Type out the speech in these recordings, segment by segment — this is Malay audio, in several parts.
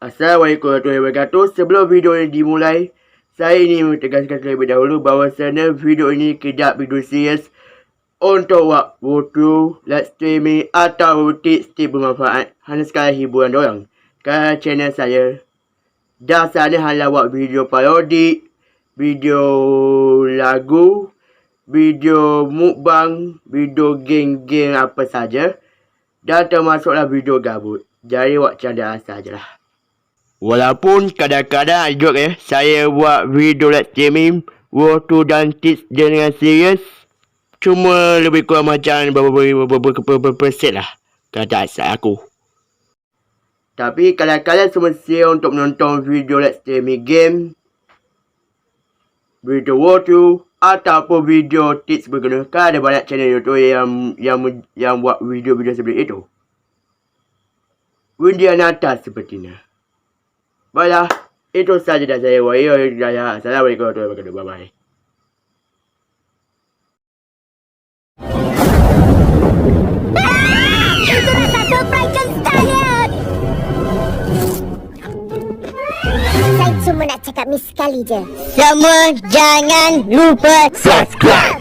Assalamualaikum warahmatullahi wabarakatuh. Sebelum video ini dimulai, saya ingin mentegaskan terlebih dahulu bahawasanya video ini tidak video serius untuk waktu live streaming atau tips bermanfaat. Hanya sekadar hiburan doang. Kerana channel saya dasarnya hanya buat video parodi, video lagu, video mukbang, video geng-geng apa saja, dan termasuklah video gabut. Jadi buat candaan sajalah. Walaupun kadang-kadang juga saya buat video live streaming waktu dan tips dengan serius, cuma lebih kurang macam beberapa persen lah kata asal aku. Tapi kalau kalian semestinya untuk menonton video live streaming game, video walkthrough ataupun video tips berguna, kan ada banyak channel YouTube yang buat video-video seperti itu. Undian atas sepertinya. Baiklah, itu saja dari saya. Assalamualaikum warahmatullahi wabarakatuh. Bye-bye. Itu rasa surprise sekalian. Saya cuma nak cakap miss sekali je. Semua jangan lupa subscribe.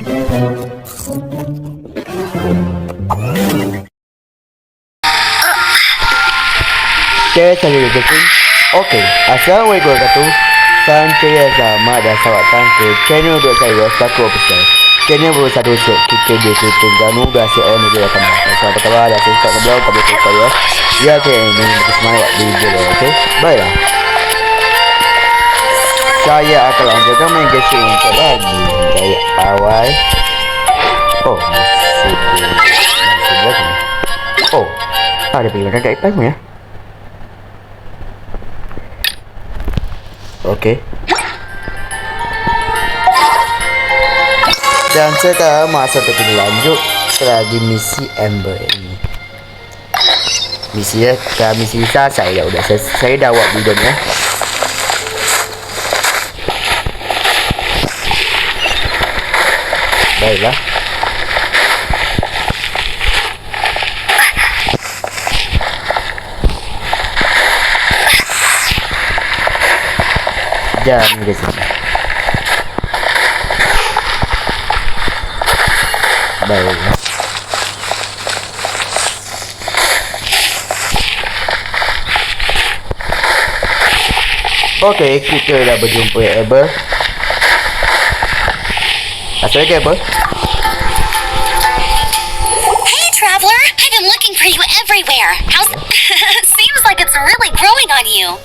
Saya Genshin. Okey, Assalamualaikum warahmatullahi wabarakatuh. Salam ceria, selamat dan selamatkan ke channel untuk saya Selaku Official. Channel bersatu untuk kita berkutub dan berhasil on juga akan makan. So, apa khabar? Dah subscribe ke blog, kabel subscribe ya. Ya, okey, ini lebih semangat di video, okey? Baiklah. Saya akan lanjutkan main Genshin untuk lagi dari awal. Oh, masih belakang. Oh, ada pergi makan kat ipan pun ya. Okey. Dan sekarang masa kita lanjut lagi misi Amber ini. Misi misi besar saya dah saya dah buat video ni. Baiklah. Jangan ke sini. Baiklah. Okey, kita dah berjumpa Amber. Assalamualaikum Amber. Hey traveler, I've been looking for you everywhere. How's seems like it's really growing on you.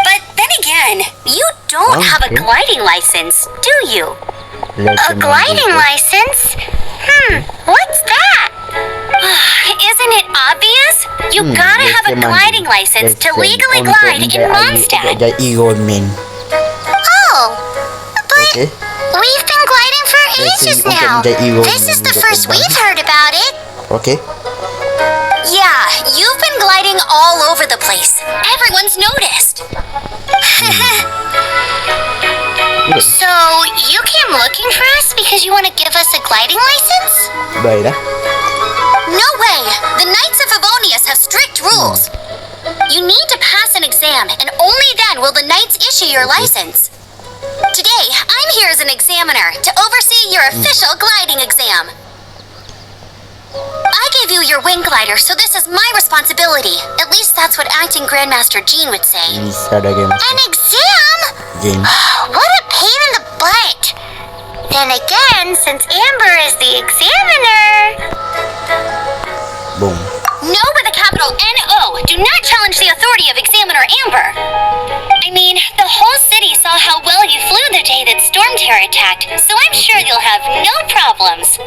But then again, you don't have a gliding license, do you? A gliding license? What's that? Isn't it obvious? You gotta have a gliding license to legally glide in Mondstadt. Oh, but we've been gliding for ages now. This is the first we've heard about it. Okay. Yeah, you've been gliding all over the place. Everyone's noticed. So, you came looking for us because you want to give us a gliding license? Baiklah. No way! The Knights of Favonius have strict rules. You need to pass an exam, and only then will the Knights issue your license. Today, I'm here as an examiner to oversee your official gliding exam. I gave you your wing glider, so this is my responsibility. At least that's what acting Grandmaster Jean would say. An exam? What a pain in the butt. Then again, since Amber is the examiner... Boom. No with a capital N-O. Do not challenge the authority of Examiner Amber. I mean, the whole city saw how well you flew the day that Storm Terror attacked, so I'm sure you'll have no problems.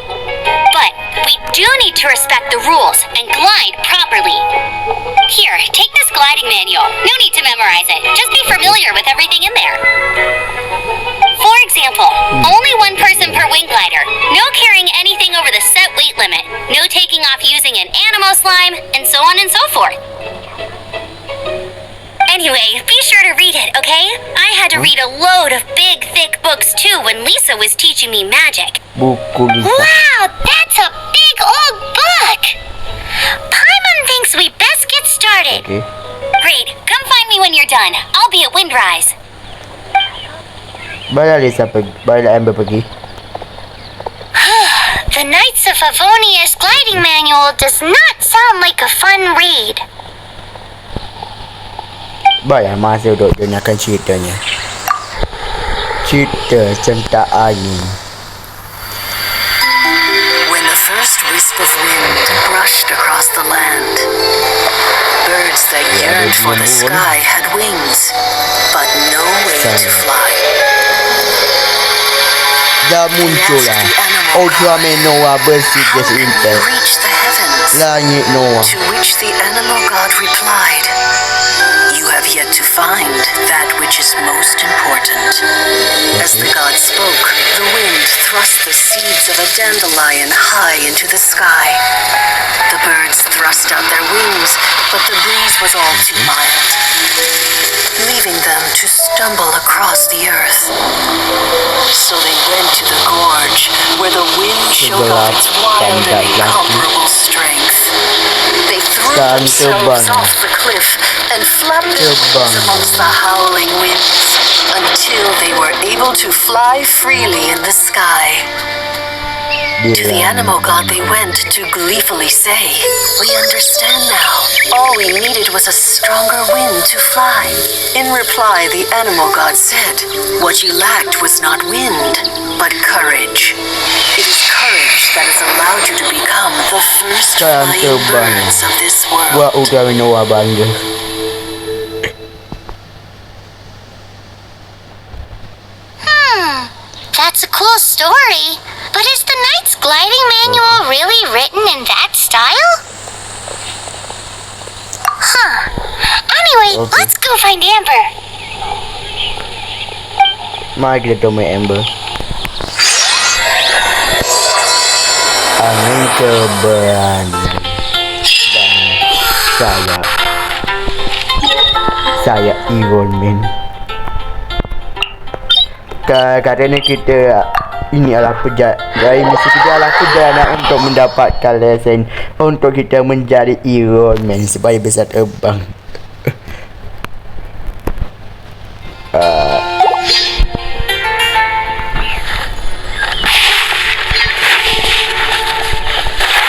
But we do need to respect the rules and glide properly. Here, take this gliding manual. No need to memorize it. Just be familiar with everything in there. For example, only one person per wing glider. No carrying anything over the set weight limit. No taking off using an animal slime, and so on and so forth. Anyway, be sure to read it, okay? I had to read a load of big, thick books too when Lisa was teaching me magic. Wow, that's a big old book! Paimon thinks we best get started. Okay. Great, come find me when you're done. I'll be at Windrise. Baiklah Lisa pergi. Baiklah Amber pergi. The Knights of Favonius gliding manual does not sound like a fun read. Baiklah masa duduk dengarkan ceritanya. Cerita cintaannya. When the first wisp of wind brushed across the land, birds that yearned for the sky had wings, but no way to fly. Dah muncullah Ultraman Noah bersih How ke can we seintas reach the heavens? langit Noah. To which the animal god replied, "You have yet to find that which is most important." As the god spoke, the wind thrust the seeds of a dandelion high into the sky. The birds thrust out their wings, but the breeze was all too mild, leaving them to stumble across the earth. So they went to the gorge, where the wind showed off its wild and incomparable strength. They threw themselves off the cliff and flapped their wings amongst the howling winds until they were able to fly freely in the sky. To the animal god they went to gleefully say, "We understand now. All we needed was a stronger wind to fly." In reply, the animal god said, "What you lacked was not wind, but courage. It is courage that has allowed you to become the first flying birds of this world." Buat Ultraman Noah bangga. That's a cool story. But is the Knight's gliding manual really written in that style? Huh. Anyway, let's go find Amber. Mari kita temui Amber. Angin keberanian dan saya Iron Man. Katanya kita ini adalah dari misi kita adalah perjalanan untuk mendapatkan lesen untuk kita menjadi Iron Man supaya bisa terbang.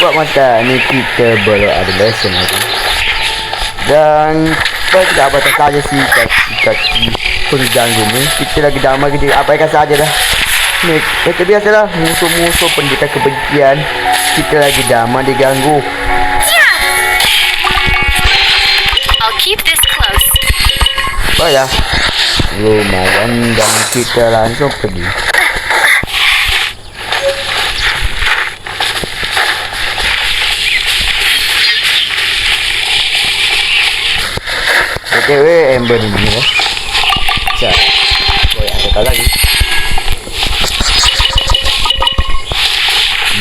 Buat masa ni kita baru ada lesen lagi. Dan tidak apa saja sih kat pengganggu ni. Kita lagi damai kita abaikan saja lah. Ni macam biasalah musuh-musuh pendekar kebencian. Kita lagi damai diganggu. I'll keep this close. Baiklah. Lumayan dan kita langsung pergi. Okay, Amber ni mana? Cak. Boleh ada lagi.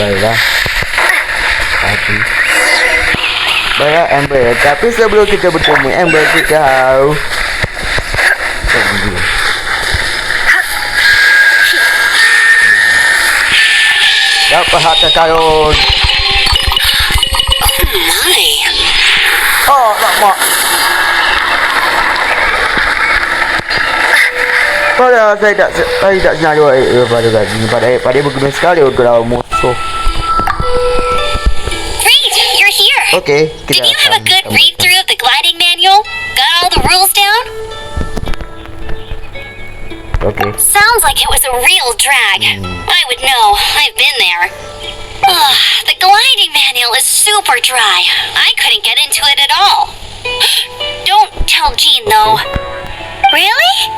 Baiklah. Baiklah Amber. Tapi sebelum kita bertemu Amber, kita harus dapat harta karun. Oh, mak. Padahal saya tak sengaja pada berguna sekali untuk lawan musuh. Great, you're here. Okay, Did you have a good read through of the gliding manual? Got all the rules down? Okay. Sounds like it was a real drag. I would know. I've been there. The gliding manual is super dry. I couldn't get into it at all. Don't tell Jean though. Really?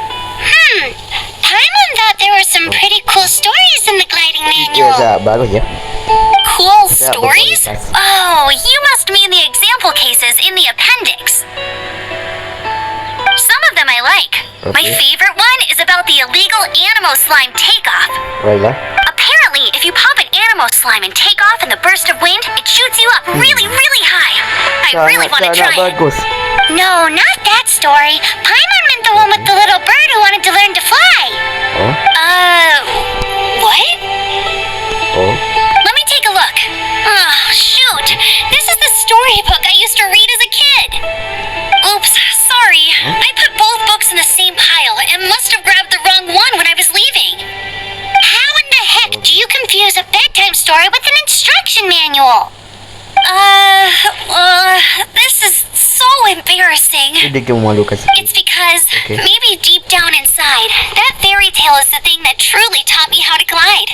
Paimon thought there were some pretty cool stories in the gliding manual. Bagus ya. Cool stories? Oh, you must mean the example cases in the appendix. Some of them I like. My favorite one is about the illegal Animo slime takeoff. Baiklah. Apparently, if you pop an Animo slime and take off in the burst of wind, it shoots you up really, really high. I really want to try it. Bagus. No, not that story. Paimon meant the one with the little bird who wanted to learn to fly. Oh. What? Oh. Let me take a look. Oh, shoot. This is the storybook I used to read as a kid. Oops, sorry. I put both This is so embarrassing. Dia memalukan sikit. It's because Okay. maybe deep down inside, that fairy tale is the thing that truly taught me how to glide.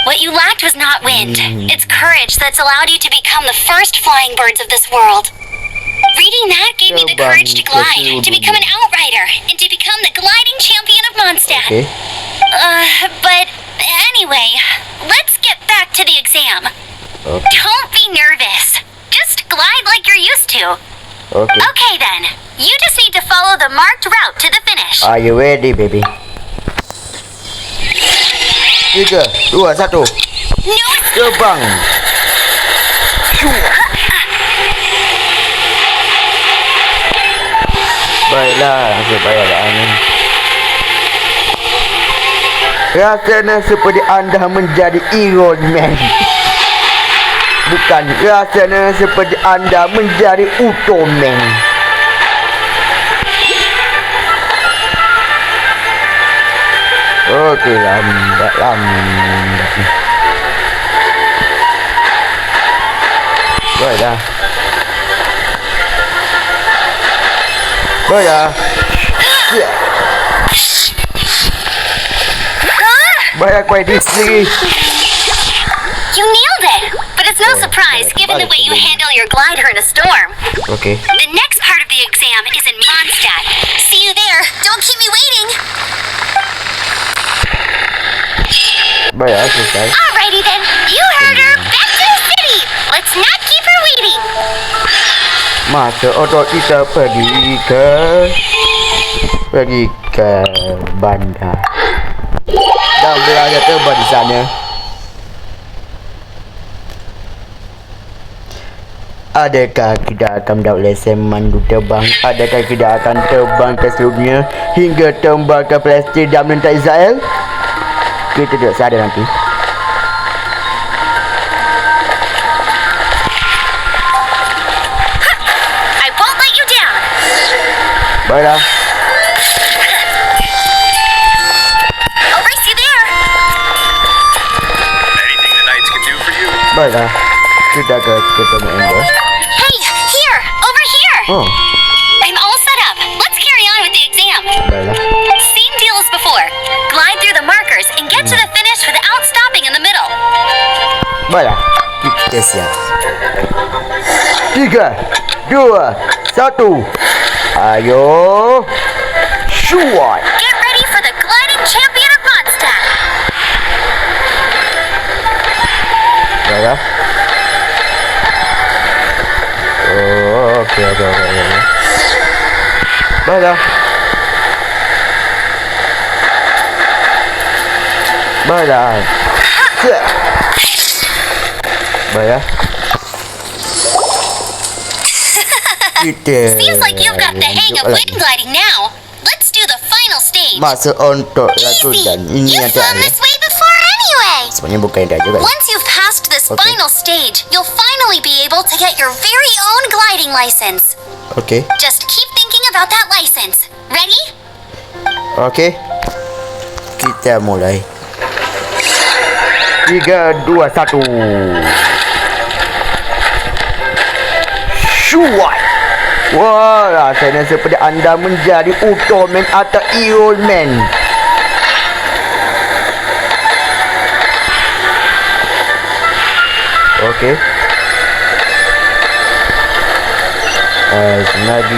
What you lacked was not wind. It's courage that's allowed you to become the first flying birds of this world. Reading that gave me the courage to glide, to become an outrider, and to become the gliding champion of Mondstadt. Okay. But anyway, let's get back to the exam. Okay. Don't be nervous. Just glide like you're used to. Okay. Okay then. You just need to follow the marked route to the finish. Are you ready, baby? 3, 2, 1. No, Terbang. Baiklah, supaya angin. Rasanya seperti anda menjadi Iron Man. Bukan, rasanya seperti anda menjadi Ultraman. Okey, lambat. Baiklah. Baiklah, kau edit sendiri. you nailed it. But it's no surprise given the way you handle your glider in a storm. Okey. The next part of the exam is in Mondstadt. See you there. Don't keep me waiting. Baiklah, selesai. Alrighty then. You heard her. Back to the city. Let's not keep her waiting. Masa otot kita pergi ke bandar dan belajar terbang di sana. Adakah kita akan mendapat lesen mandu terbang? Adakah kita akan terbang ke seluruh dunia hingga tembak ke Palestin dan menentang Israel? Kita tidak sadar nanti. I won't let you down. Baiklah. I'll race you there. Anything the knights can do for you? Baiklah. Kita ketemu Amber. Hey, here. Over here. Oh, I'm all set up. Let's carry on with the exam. baiklah. Same deal as before. Glide through the markers and get to the finish without stopping in the middle. Baiklah. Kita siap. 3, 2, 1. Ayo. Shoot. Get ready for the gliding champion of Mondstadt. Baiklah. Oh, okey. Baiklah. Baiklah. Baiklah. Kita Seems like you've got the hang of wind gliding now. Let's do the final stage. Masuk untuk laturan. Easy. Ini You've nanti flown ada. this way before anyway. Sebenarnya bukan dah juga. Once you've passed this Okay. final stage, you'll finally be able to get your very own gliding license. Okey. Just keep thinking about that license. Ready? Okey. Kita mulai. 3, 2, 1. Shoot. Wah, rasanya seperti anda menjadi Ultraman atau Iron Man. Okey. Lagi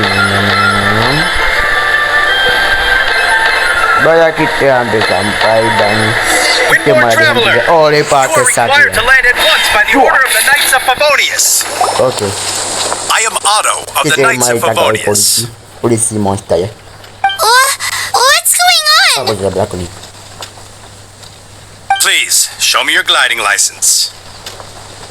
baiklah, kita hampir sampai dan kita Windborne mari traveler, oleh you Pak are required Kesatria. to land at once by the order of the Knights of Favonius. Okey. I am Otto of the Kita Knights mari of tangkap oleh Favonius. polisi monster ya. What's going on? Apa yang berlaku ni? Please, show me your gliding license.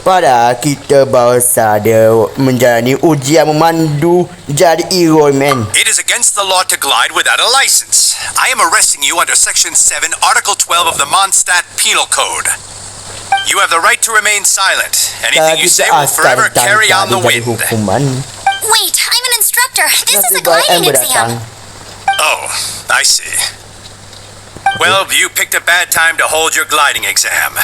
Pada kita baru saja menjalani ujian memandu jadi Iron Man. It is against the law to glide without a license. I am arresting you under Section 7, Article 12 of the Mondstadt Penal Code. You have the right to remain silent. Anything you say will forever carry on the wind. hukuman. Wait, I'm an instructor. This is a Nasib baik gliding Amber datang. exam. Oh, I see. Well, you picked a bad time to hold your gliding exam.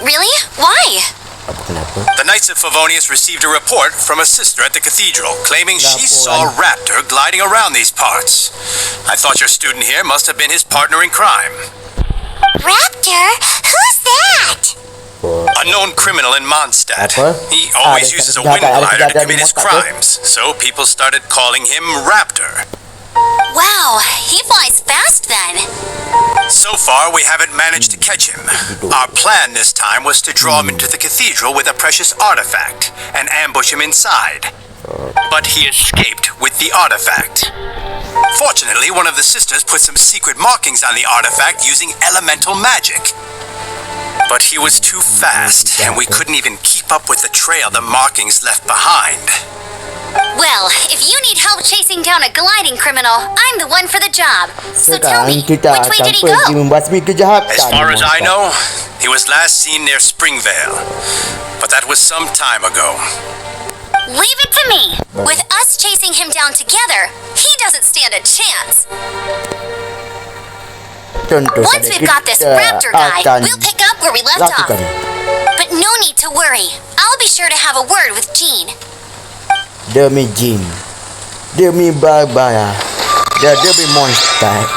Really? Why? Apa kenapa? The Knights of Favonius received a report from a sister at the cathedral claiming she saw a raptor gliding around these parts. I thought your student here must have been his partner in crime. Raptor? Who's that? A known criminal in Mondstadt. Apa? He always Ada uses a senjata, wind ada glider to senjata commit di his Mondstadt tu. crimes, so people started calling him Raptor. Wow, he flies fast then. So far, we haven't managed to catch him. Our plan this time was to draw him into the cathedral with a precious artifact and ambush him inside. But he escaped with the artifact. Fortunately, one of the sisters put some secret markings on the artifact using elemental magic. But he was too fast, and we couldn't even keep up with the trail the markings left behind. Well, if you need help chasing down a gliding criminal, I'm the one for the job. So tell me, Sekarang kita which way akan did he pergi go? membasmi kejahatan. As far as I Mondstadt. know, he was last seen near Springvale. But that was some time ago. Leave it to me. With us chasing him down together, he doesn't stand a chance. Tentu Once saja we've got this kita raptor guy, akan we'll pick up where we left off. lakukan. But no need to worry. I'll be sure to have a word with Jean. Demi Jin, demi Barbara, dan demi Mondstadt.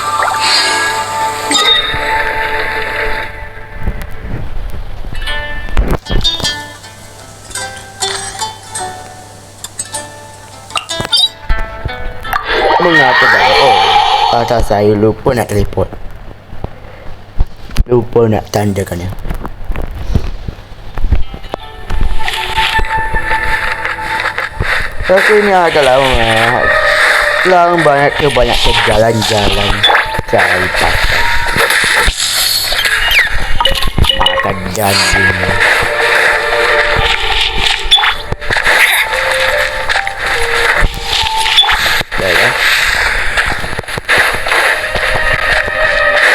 Mengapa dah? Oh, atas saya lupa nak teleport. Lupa nak tandakannya. Tapi ini adalah pelang banyak ke jalan-jalan cari pasar. Makan daging. Ya.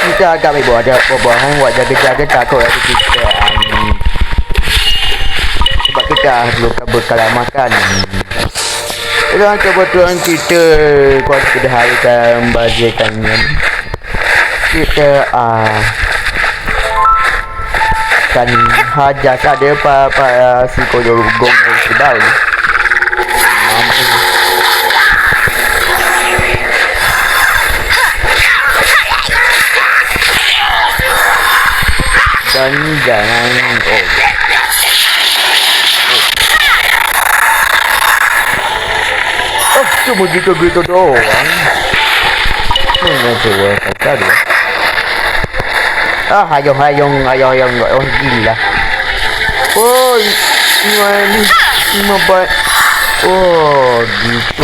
Kita agak buat ada perbuahan buat jaga-jaga takut lagi kita sebab kita perlu bekalan makan. Dan kebetulan kita kuat sudah harikan bajekannya. Kita akan hajar ada para psikolog gong-gong sedang. Dan jangan cuma gitu-gitu doang. Mana coba kata dia. Hayong gila. Oh, ini banyak. Oh, gitu.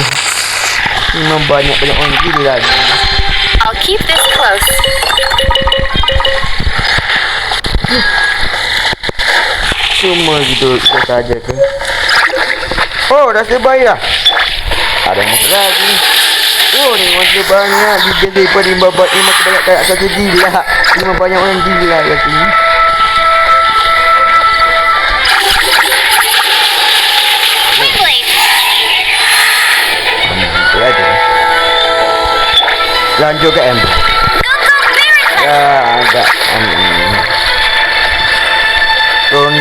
Ini banyak orang gila. I'll keep this close. Cuma gitu saja ke. Oh, dah selesai dah. Ada masuk lagi. Oh, ni masih banyak. Jadi pada babat ni masih banyak kayak saja gila. Memang banyak orang gila kat sini. Lanjut ke Amber. Ya, ada. Dong.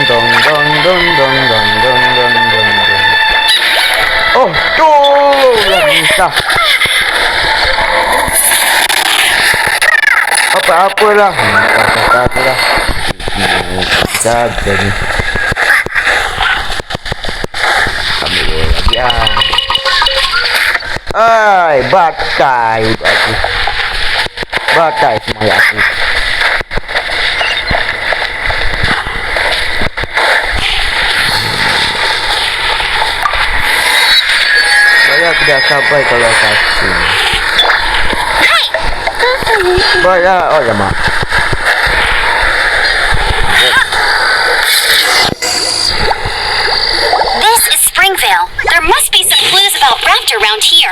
Oh, tuh, bisa. Apa-apalah. Kata-kata. Jaga ni. Ambil lagi batai aku. Batai semua aku. Saya tidak sampai kalau kasih. Baja, oh ya mak. This is Springvale. There must be some clues about Raptor around here.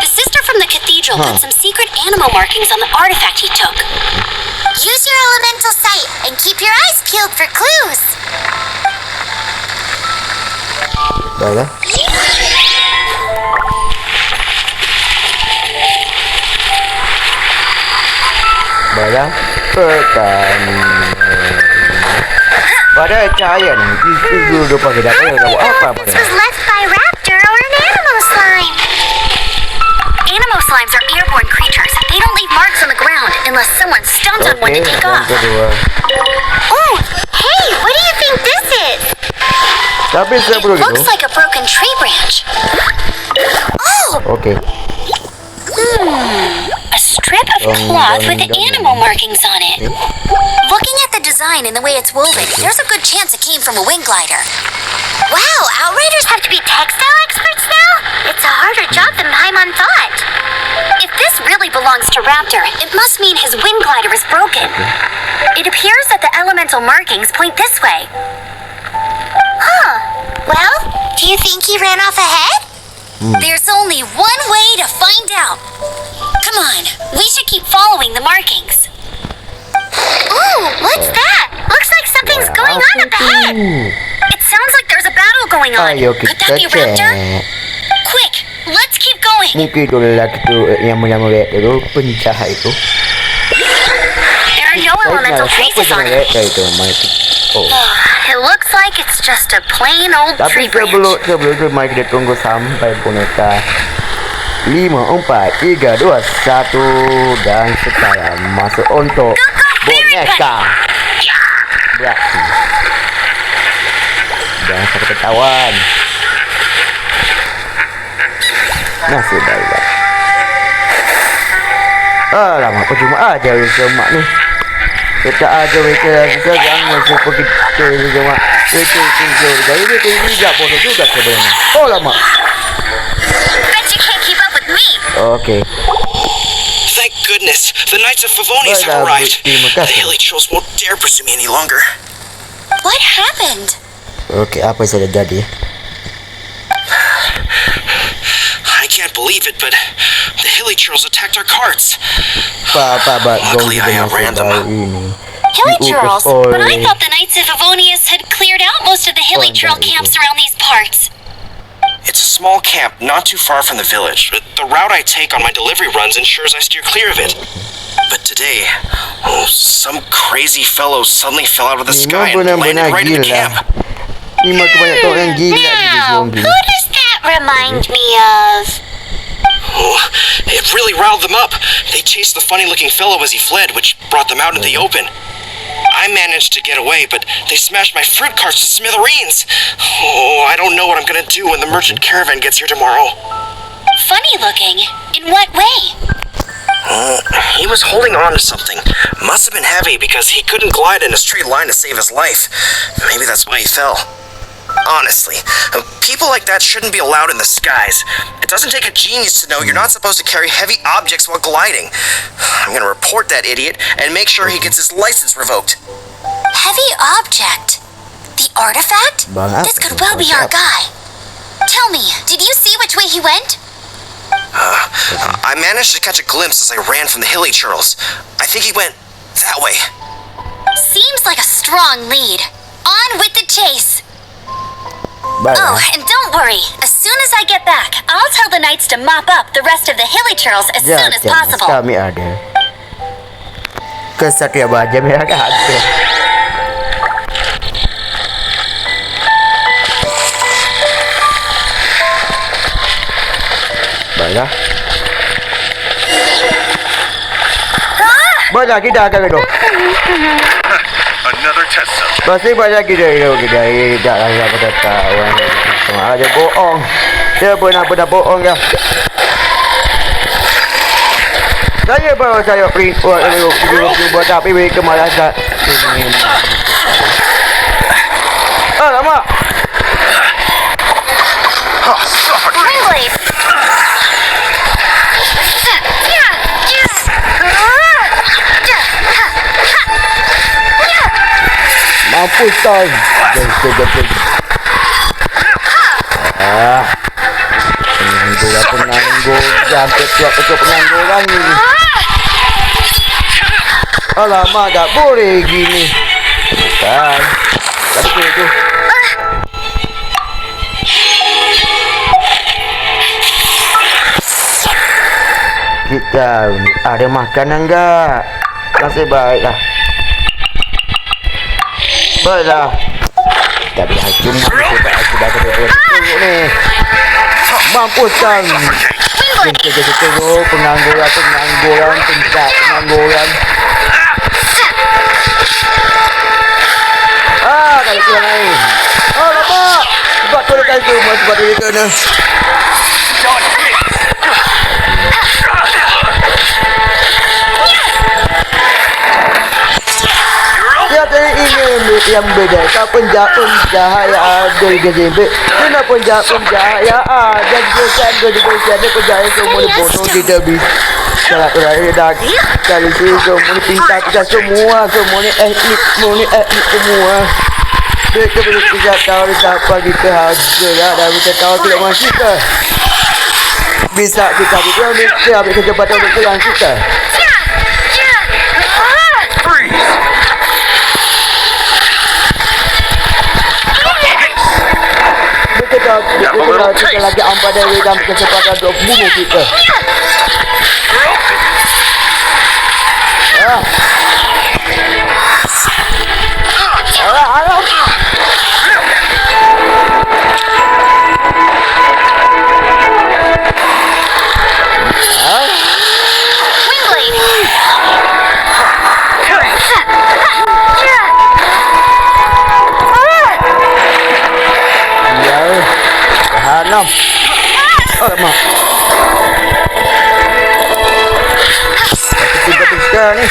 The sister from the cathedral put some secret animal markings on the artifact he took. Use your elemental sight and keep your eyes peeled for clues. Baiklah. Baiklah. Petani. Padahal cahaya ni. Itu depan kita. I Kita buat apa don't know if this pada? was left by raptor or an animal slime. Animal slimes are airborne creatures. They don't leave marks on the ground unless someone stomps on one Okey, to take yang off. kedua. Oh, hey, what do you think this is? Tapi saya It perlu gitu. looks like a broken tree branch. Oh, Okey. a strip of cloth with animal markings on it. Looking at the design and the way it's woven, there's a good chance it came from a wing glider. Wow, outriders have to be textile experts now? It's a harder job than Paimon thought. If this really belongs to Raptor, it must mean his wing glider is broken. It appears that the elemental markings point this way. Huh. Well, do you think he ran off ahead? There's only one way to find out. Come on, we should keep following the markings. Ooh, what's that? Looks like something's going on up ahead. It sounds like there's a battle going on. Ayo Could kita that be Raptor? cek. Quick, let's keep going. Mungkin itu lelaki tu yang menama reaktor tu pencah itu. There are no elemental traces on it. Reaktor itu mari kita. Oh. It looks like it's just a plain old Tapi tree branch. sebelum tu mari kita tunggu sampai boneka 5, 4, 3, 2, 1 dan sekarang masuk untuk boneka Beraksi. Jangan sampai ketahuan. Nasib baik. Alamak, percuma aja sama ni. Kita ada mereka sekarang masuk pergi ke sama. Kita tinggal dari itu tidak boleh juga sebenarnya. Oh lama. Bet you can't keep up with me. Okay. Thank goodness, the Knights of Favonius have arrived. The hilly trolls won't dare pursue me any longer. What happened? Okay, apa yang sudah jadi? I can't believe it, but the hilly trolls attacked our carts. Luckily, I outran them. Hilly Churls? But I thought the Knights of Favonius had cleared out most of the hilly Churl camps around these parts. It's a small camp not too far from the village. The route I take on my delivery runs ensures I steer clear of it. But today, some crazy fellow suddenly fell out of the sky and landed right in the camp. Lima kebanyakan gila di Now, zombie. who does that remind me of? Oh, it really riled them up. They chased the funny-looking fellow as he fled, which brought them out into the open. I managed to get away, but they smashed my fruit carts to smithereens. Oh, I don't know what I'm gonna do when the merchant caravan gets here tomorrow. Funny looking? In what way? He was holding on to something. Must have been heavy because he couldn't glide in a straight line to save his life. Maybe that's why he fell. Honestly, people like that shouldn't be allowed in the skies. It doesn't take a genius to know you're not supposed to carry heavy objects while gliding. I'm gonna report that idiot and make sure he gets his license revoked. Heavy object? The artifact? This could well be our guy. Tell me, did you see which way he went? I managed to catch a glimpse as I ran from the hilly churls. I think he went that way. Seems like a strong lead. On with the chase. Oh, and don't worry. As soon as I get back, I'll tell the knights to mop up the rest of the hilly churls as soon as possible. Kami ada. Kesatria Baja Merah ada. Baja. Baja kita akan itu. Another test subject. Pasti banyak kita tidak rasa pada kawan. Cuma aja bohong. Dia benar-benar bohong ya. Saya baru saya print buat buat tapi mereka malah tak. Lama. Ringblade. Mampus tau. Penganggur. Jangan ketua pengangguran ni. Alamak, tak boleh gini. Bukan. Tapi tu. Kita ada makanan enggak? Nasib baiklah. Baiklah. Tapi cuma aku dah teruk ni. Mampus kan. Kita teruk pengangguran, tingkat pengangguran. Kali tu lain. Lama. Sebab tu dekat tu, sebab dia kena. Dia tadi ini yang beda. Tak penjahayaan dari gejibik. Kena penjahayaan. Dan kesan dia penjahayaan semua ni bodoh kita habis. Salah terakhir dah. Kali tu semua ni pintar kita semua ni etnik semua. Kita boleh kita tahu siapa kita harga ya. Dan kita tahu tidak masih kita. Bisa kita ambil kecepatan untuk pegang kita. Kita lagi ambil dari dalam kecepatan untuk bunuh kita. Alamak. Tiga ni.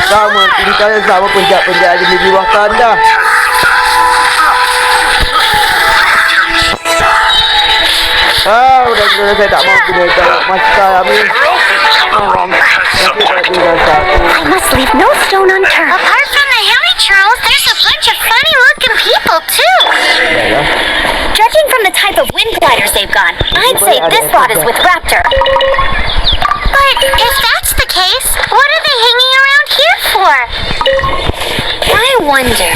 Sama tingkah sama penjat-penjat di bawah tanda. Udah saya tak mau guna masa kami. I must leave no stone unturned. Apart from the hemi-trolls, there's a bunch of funny-looking people, too. Judging from the type of wind gliders they've got, I'd say this lot is with Raptor. But if that's the case, what are they hanging around here for? I wonder.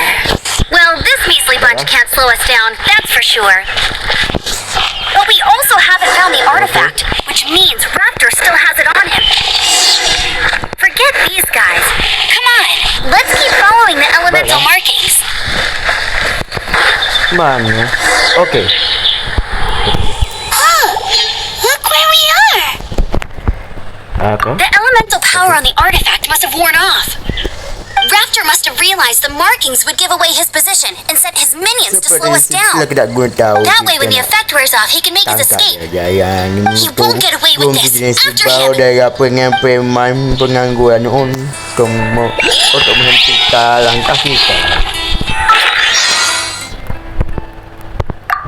Well, this measly bunch can't slow us down, that's for sure. But we also haven't found the artifact, which means Raptor still has it on him. Forget these guys. Come on, let's keep following the elemental markings. Mana? Okay. Oh, look where we are. Apa? The elemental power on the artifact must have worn off. Raptor must have realized the markings would give away his position and sent his minions to slow us down. That way, when the effect wears off, he can make his escape. He won't get away with this. After him. Pengangguran untuk menghentikan langkah kita.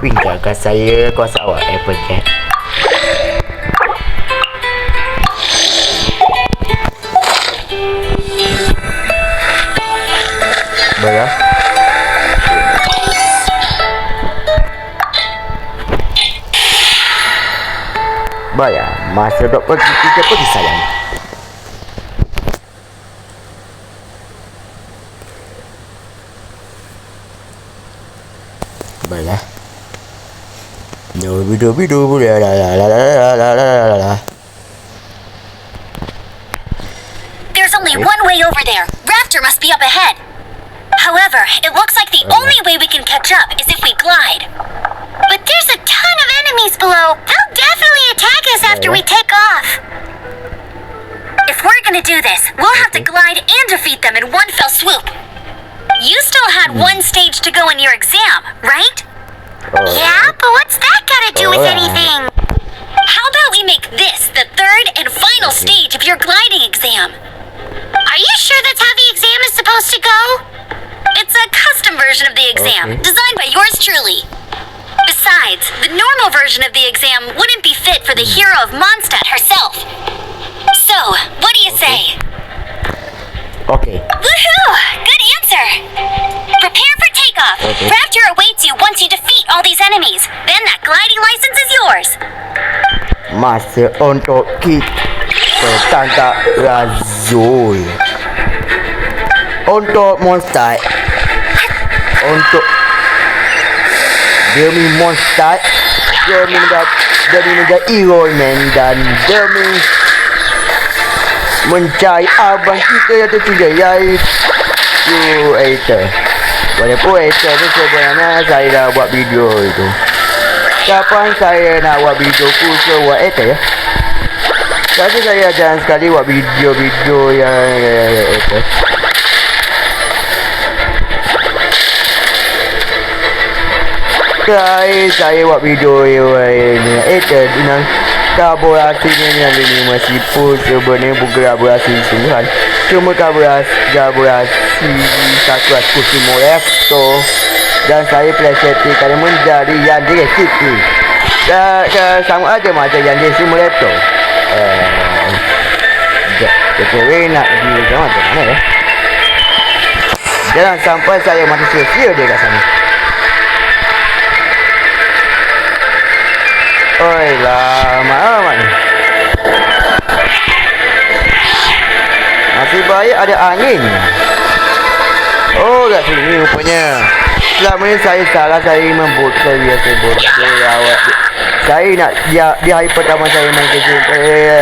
Pintarkah saya kuasa awak Applejack? Baja. Baja, masa dok pergi kita pergi sayang. Baja. No video la. There's only one way over there. Raptor must be up ahead. However, it looks like the only way we can catch up is if we glide. But there's a ton of enemies below. They'll definitely attack us after we take off. If we're gonna do this, we'll have to glide and defeat them in one fell swoop. You still had one stage to go in your exam, right? Yeah, but what's that gotta do with anything? How about we make this the third and final stage of your gliding exam? Are you sure that's how the exam is supposed to go? It's a custom version of the exam, designed by yours truly. Besides, the normal version of the exam wouldn't be fit for the hero of Mondstadt herself. So, what do you say? Okay. Woohoo! Good answer! Prepare for takeoff. Raptor awaits you once you defeat all these enemies. Then that gliding license is yours. Masa untuk kita tangkap Razul. Untuk Mondstadt, untuk demi Mondstadt, demi negara Iron Man dan demi mencari abang kita yang tercurigai tu editor. Walaupun editor tu sebenarnya saya dah buat video itu. Kapan saya nak buat video ke buat editor ya? Tapi saya jarang sekali buat video-video yang editor. Saya buat video yang editor dengan kolaborasinya yang ini meskipun sebenarnya berkolaborasi sungguhan. Cuma kolaborasi satu simulator dan saya pelajari kerana menjadi yang dia city. Sama aja macam yang dia simulator. Kecewa nak di macam mana ya? Jangan sampai saya mati sia-sia dia kat sana. Oi, lama amat ni. Nasib baik ada angin. Oh, kat sini rupanya. Selama ni saya salah, saya membuat saya bodoh awak. Saya nak di hari pertama saya main Genshin,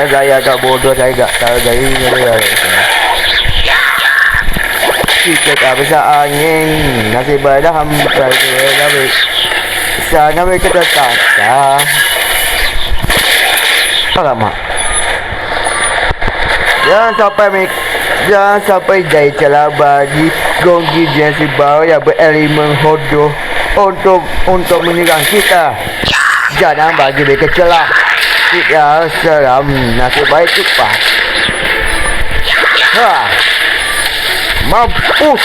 saya agak bodoh, saya agak tahu saya kita tak bisa angin. Nasib baik dah hampir dah sana mereka tertata. Alamak. Jangan sampai jadi celah bagi gonggi jensi bawah yang berelemen hodoh untuk menyerang kita. Jangan bagi mereka celah. Tidak seram. Nasib baik cepat. Mampus.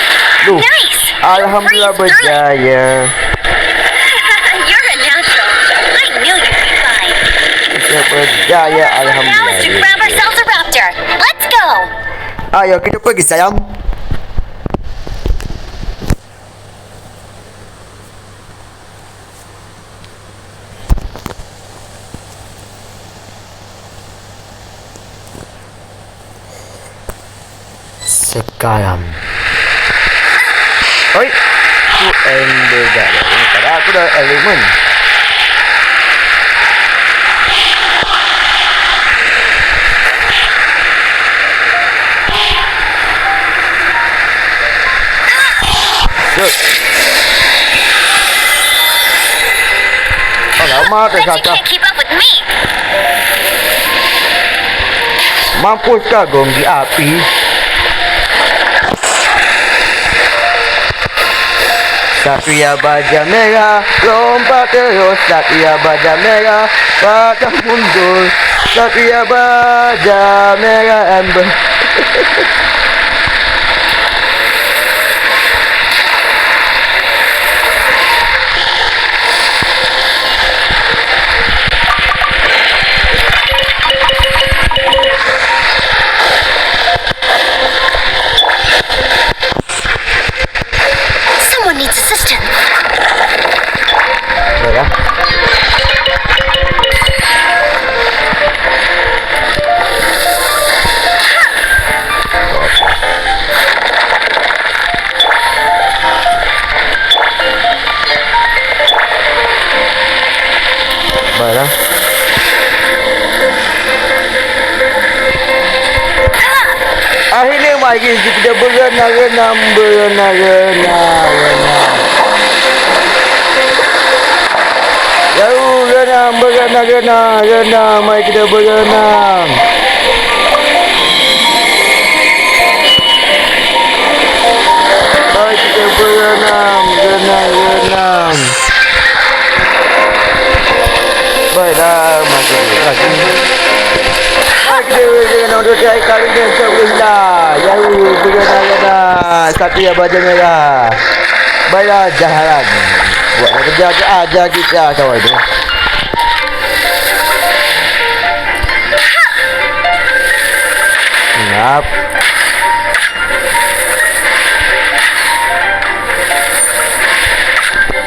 Nice. Alhamdulillah berjaya. You're a natural. I knew you'd be fine. Berjaya, Now is to alhamdulillah. grab ourselves a raptor. Let's go. Ayo kita pergi sayang. Sekarang. Oi, tu ember dah. Padahal aku dah elemen. Alamak, Bet you tersangka. can't keep up with me. Mampuskah gonggi api? Kesatria Baja Merah, lompat terus. Kesatria Baja Merah, patah mundur. Kesatria Baja Merah ember. Someone needs assistance. Ya. Baiklah. Akhirnya mari kita berenang. Jauh berenang. Mari kita berenang. Mari kita berenang. Baiklah, masuk lagi. Mari kita berenang untuk cari kali dan sebelah. Jauh berenang. Kesatria Baja Merah. Baiklah, jalan. Buat kerja aja kita kawan tu. Ngap.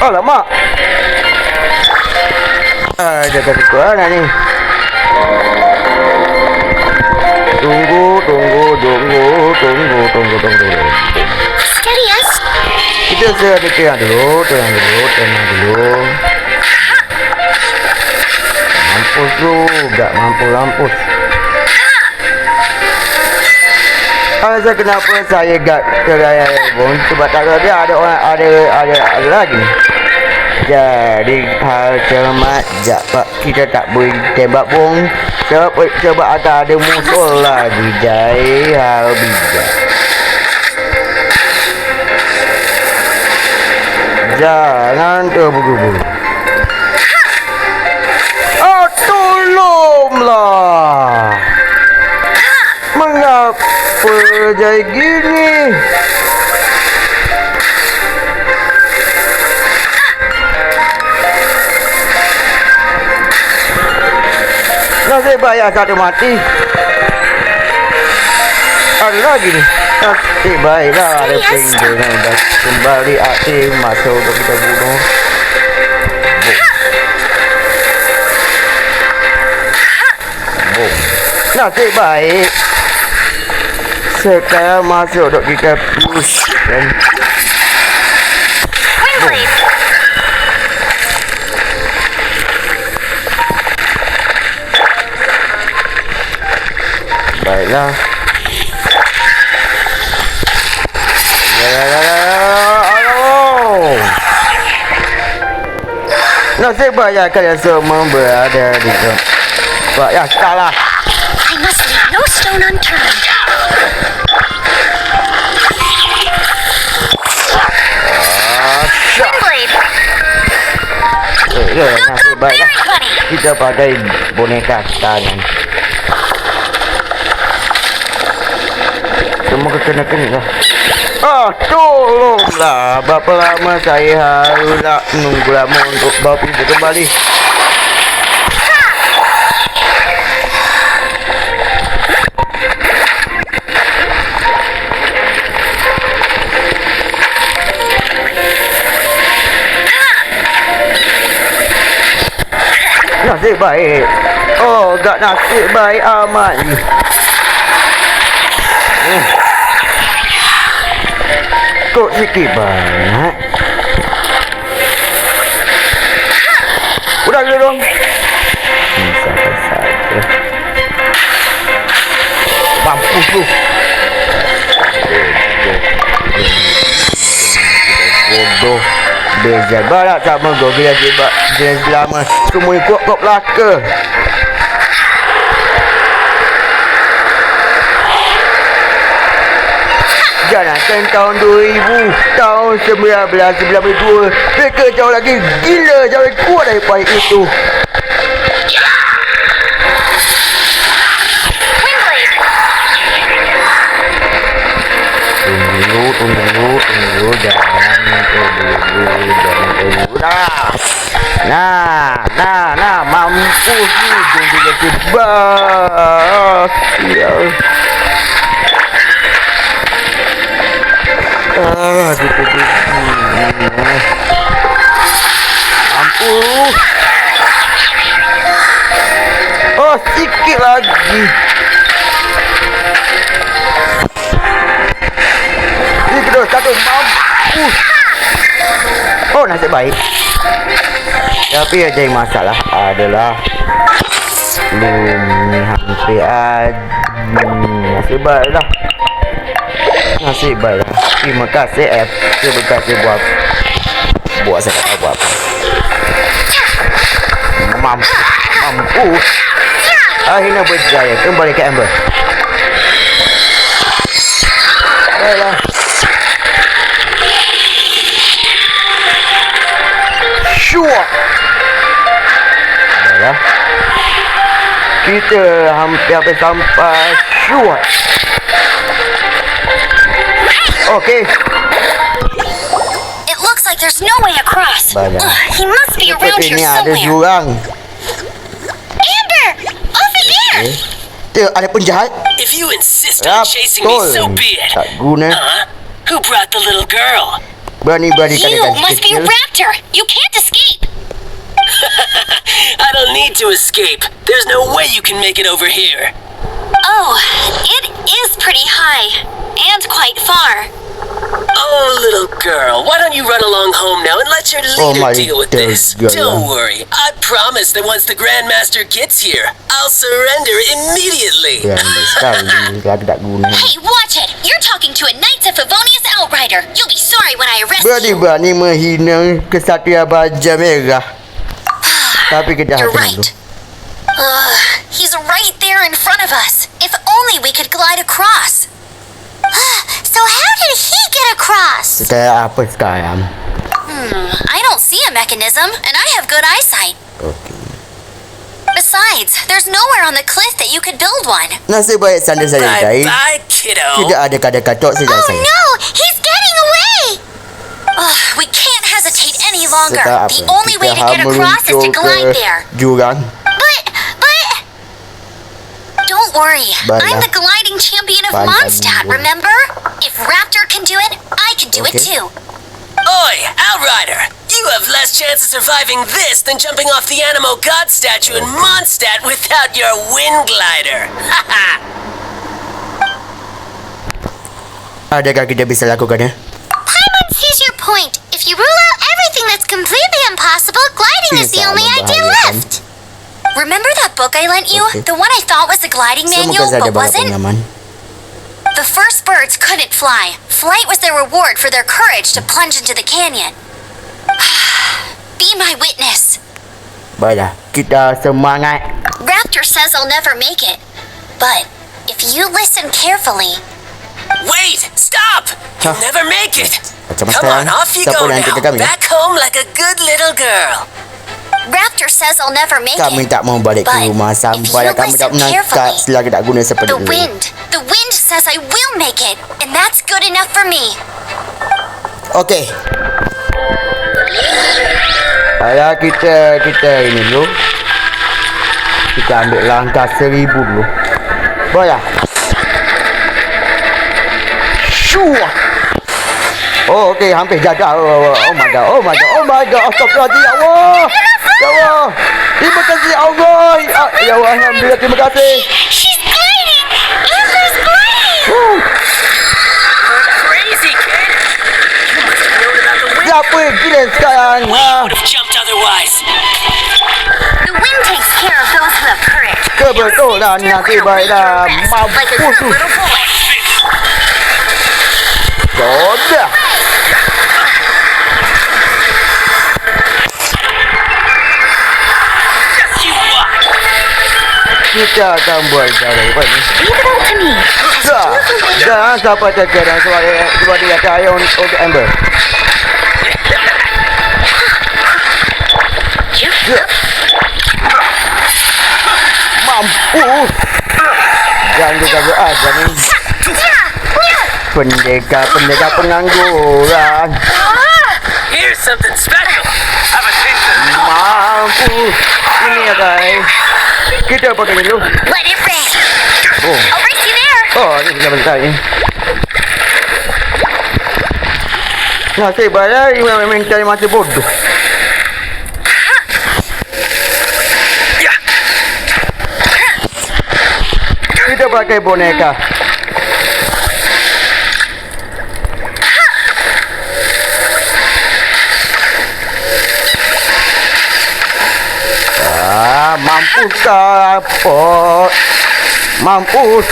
Alamak. Jaga kurang ni. Tunggu. Steady us. Kita tenang dulu. Mampus. Alasan kenapa saya gak keraya bom sebab tak ada ada orang ada lagi ni. Jadi hal cermat Pak kita tak boleh tembak bom sebab ada musuh lagi. Jadi hal bijak. Jangan terburu-buru. Oh, tolonglah. Mengapa jadi gini? Nasib baik satu mati. Ada lagi ni. Nasib baiklah ada pinggiran dah kembali aktif masuk untuk kita bunuh. Boom. Nasib baik. Sekarang masuk untuk kita push kan. Baiklah. Nasib baik kalian semua berada di tempat yang salah. I must leave no stone unturned. Ya, nasib baiklah. Kita pakai boneka tangan. Semua kena-kena lah. Tolonglah. Berapa lama saya harus nak menunggu lama untuk bawa pintu kembali. Nasib baik. Oh, gak nasib baik amat ni. Kok sikit banget. Udah dulu dong. Saja. Mampus tu. Bodoh. Beza barat sama gogil sebab jenis lama semua ikut kop laka. Jangankan tahun 2000, tahun 1992 mereka jauh lagi gila, jauh lagi kuat daripada itu. Tunggu, jangan tunggu. Nah, mampus ni tunggu kebas. Mampus. Oh, sikit lagi. Ini kedua, satu, mampus. Oh, nasib baik. Tapi ada yang masalah adalah belum hampir ada. Nasib baiklah. Nasib baiklah. Terima kasih F. Terima kasih buat saya tak tahu apa. Mampus. Akhirnya berjaya kembali ke Amber. Baiklah. Sure. Baiklah. Kita hampir sampai. Sure. Okay. It looks like there's no way across. Baja. He must be around here Ini ada somewhere. jurang. Amber, over here. Ada penjahat. If you insist on chasing me, so be it. Tak guna. Who brought the little girl? Berani-berani You katakan must be a raptor. You can't escape. I don't need to escape. There's no way you can make it over here. Oh, it is pretty high and quite far. Oh, little girl, why don't you run along home now and let your leader my deal with dear this? girl. Don't worry. I promise that once the Grandmaster gets here, I'll surrender immediately. Sekali lagi tak guna. Hey, watch it! You're talking to a Knights of Favonius outrider. You'll be sorry when I arrest you. Berani-berani menghina Kesatria Baja Merah. Tapi kita You're hati right. He's right there in front of us. If only we could glide across. So how did he get across? Kita apa sekarang? I don't see a mechanism, and I have good eyesight. Okey. Besides, there's nowhere on the cliff that you could build one. Nasib baik sanda saya guys. Bye-bye, kiddo. Tidak ada kata-kata saja Oh saya. no! He's getting away! We can't hesitate any longer. Sekarang The apa? only way to Kita get across is to meluncur glide ke there. jurang. But... Don't worry. Baja. I'm the gliding champion of Baja. Mondstadt, remember? If Raptor can do it, I can do it Okay. too. Oi, Outrider! You have less chance of surviving this than jumping off the Animo God statue in Mondstadt without your wind glider. Haha! Adakah kita bisa lakukannya? Paimon sees your point. If you rule out everything that's completely impossible, gliding is the Bisa only idea membahayakan. left. Remember that book I lent you? Okay. The one I thought was the gliding manual, Semoga saja but banyak wasn't? pengaman. The first birds couldn't fly. Flight was their reward for their courage to plunge into the canyon. Be my witness. Baiklah, kita semangat. Raptor says I'll never make it. But if you listen carefully, Wait! Stop! You'll Huh? never make it! Macam Come on, sekarang, off you siapa go yang now. kita kami? Back home like a good little girl. Raptor says I'll never make Kami it. tak mau balik ke But rumah if sampai you kami tak listen menangkap carefully, selagi tak guna seperti The dulu. wind says I will make it, and that's good enough for me. Okey. Alah kita ini dulu. Kita ambil langkah 1000 dulu. Baiklah. Shua. Oh, okey, hampir jatuh. Oh my god. Astagfirullahaladzim, ya Allah. Ya Allah. Terima kasih ya Allah. Ya Allah, alhamdulillah, terima kasih. She's gliding! Amber's gliding! Crazy kid! You must have known about the wind. Siapa yang gila sekarang? We would have jumped otherwise. The wind takes care of those who have courage. Kebetulan nanti baiklah. Like a Mampus good tu. little boy. Sudah. Just you watch. Kita akan buat cara apa ni? Leave it all to me. Jangan sampai terkena sebab dia kata ayah untuk Amber. Mampus. Jangan juga aja ni. Pendekar pengangguran. Here's something special. Have a taste of Mampus. Ini ya guys. Kita pakai dulu. Let it rain. Oh. I'll race you there. Oh, ini sudah bentar ni. Nasib baik memang cari masa bodoh. Kita pakai boneka. Mampuskah apa? Mampus.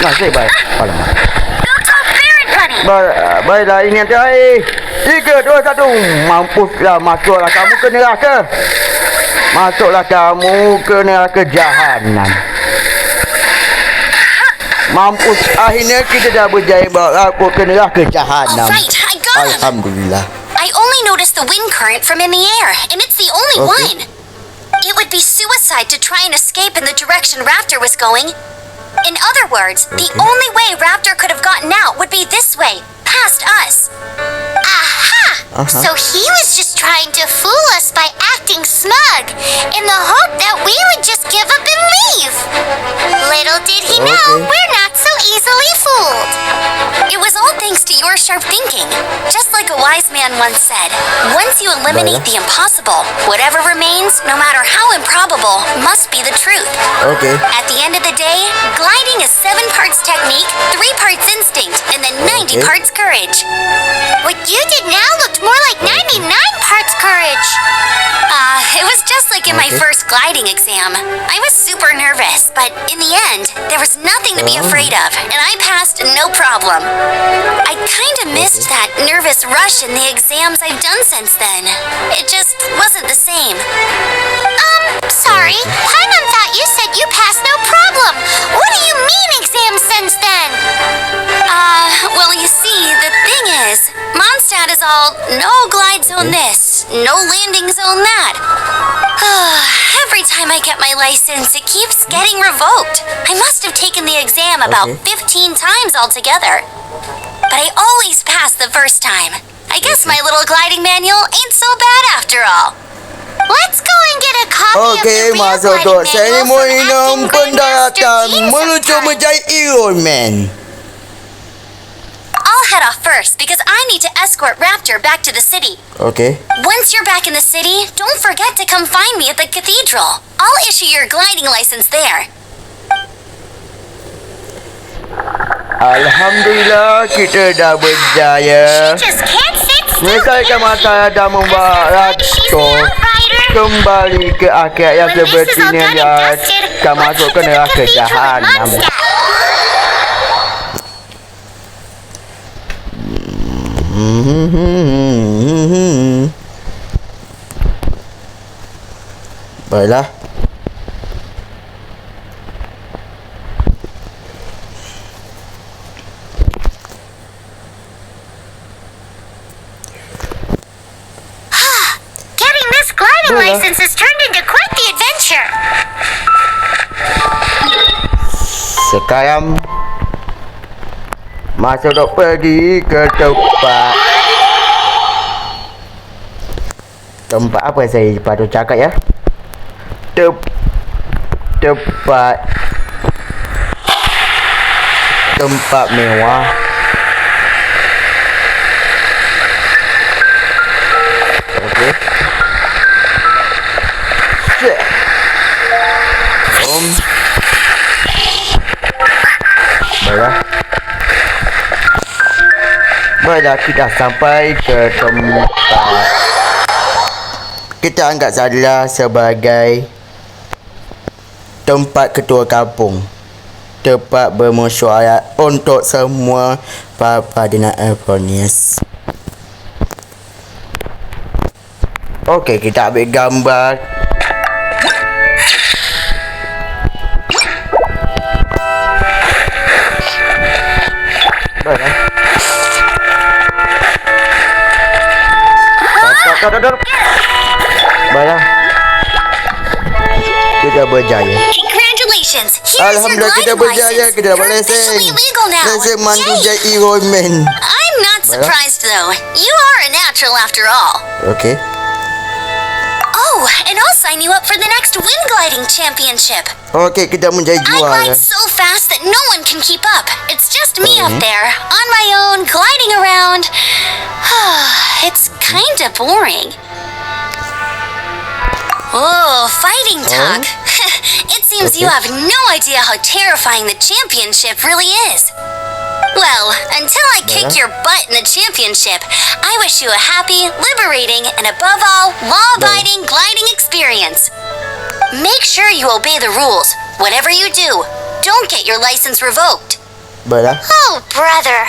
Nasib baik. Alamak. Don't talk fair and funny. Baiklah, ini yang terakhir. 3, 2, 1. Mampuslah, masuklah kamu ke neraka. Masuklah kamu ke neraka jahanam. Mampus, akhirnya kita dah berjaya bawa aku ke neraka jahanam. Alright, I got him. Alhamdulillah. I only noticed the wind current from in the air, and it's the only Okay. one. It would be suicide to try and escape in the direction Raptor was going. In other words, the Okay. only way Raptor could have gotten out would be this way, past us. Aha! So he was just trying to fool us by acting smug, in the hope that we would just give up and leave. Little did he know, Okay. we're not so easily fooled. It was all thanks to your sharp thinking. Just like a wise man once said, once you eliminate the impossible, whatever remains, no matter how improbable, must be the truth. Okay. At the end of the day, gliding is 7 parts technique, 3 parts instinct, and then 90 parts courage. What you did now looked more like 99 parts courage. It was just like in my first gliding exam. I was super nervous, but in the end, there was nothing to be afraid of, and I passed no problem. I kinda missed that nervous rush in the exams I've done since then. It just wasn't the same. Sorry. Paimon thought you said you passed no problem. What do you mean exams since then? Well, you see, the thing is, Mondstadt is all no glide zone this, no landing zone that. Every time I get my license, it keeps getting revoked. I must have taken the exam about 15 times altogether. But I always pass the first time. I guess my little gliding manual ain't so bad after all. Let's go and get a copy of the real masuk gliding untuk manual seremoni from nom acting grandmaster pendaratan Jean menuju sometime. menjadi Iron Man. I'll head off first because I need to escort Raptor back to the city. Okay. Once you're back in the city, don't forget to come find me at the cathedral. I'll issue your gliding license there. Alhamdulillah kita dah berjaya. She just can't sit still. Menyelesaikan masalah dan membawa Raptor kembali ke akhirat yang When this is all sepertinya done dia and dusted, akan let's masuk head ke to the neraka cathedral in jahanam. Mondstadt. Baiklah. Getting this gliding license has turned into quite the adventure. Sekarang masa untuk pergi ke tempat apa saya patut cakap ya? Tempat mewah. Okey. Baiklah, kita sampai ke tempat kita anggap sajalah sebagai tempat ketua kampung, tempat bermesyuarat untuk semua padinan Elfonius. Okey, kita ambil gambar. Baiklah. Baiklah. Kita berjaya. Congratulations! Here's your Alhamdulillah kita gliding berjaya. license. Kita dapat You're lesen. officially legal now. Lesen mantu Yay! jadi Iron Man. I'm not surprised though. You are a natural after all. Okey. Oh, and I'll sign you up for the next wind gliding championship. Okey, kita menjadi I juara. glide so fast that no one can keep up. It's just me up there, on my own, gliding around. It's kinda boring. Oh, fighting talk. It seems you have no idea how terrifying the championship really is. Well, until I kick your butt in the championship, I wish you a happy, liberating, and above all, law-abiding gliding experience. Make sure you obey the rules. Whatever you do, don't get your license revoked. Baiklah. Oh, brother.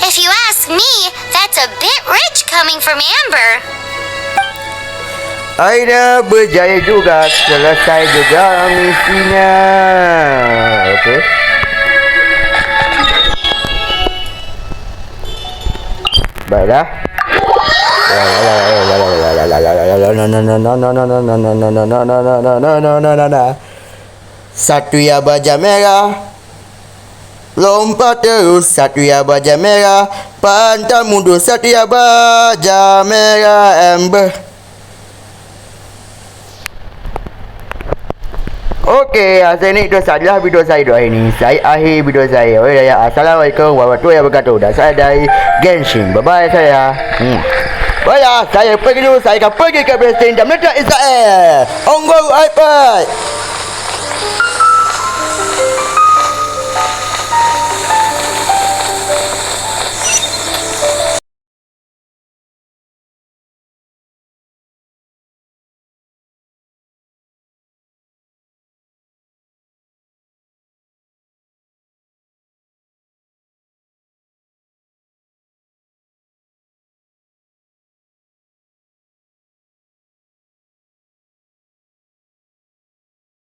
If you ask me, that's a bit rich coming from Amber. Akhirnya berjaya juga. Selesai juga misinya. Okey. Baiklah. Kesatria Baja Merah. Lompat terus Kesatria Baja Merah. Pantang mundur Kesatria Baja Merah Amber. Okey, saya ni itu sajalah video saya hari ini. Saya akhir video saya. Assalamualaikum warahmatullahi wabarakatuh. Dan saya dari Genshin. Bye-bye saya. Baja, saya pergi dulu. Saya akan pergi ke Palestin dan meletak Israel. Onggo iPad.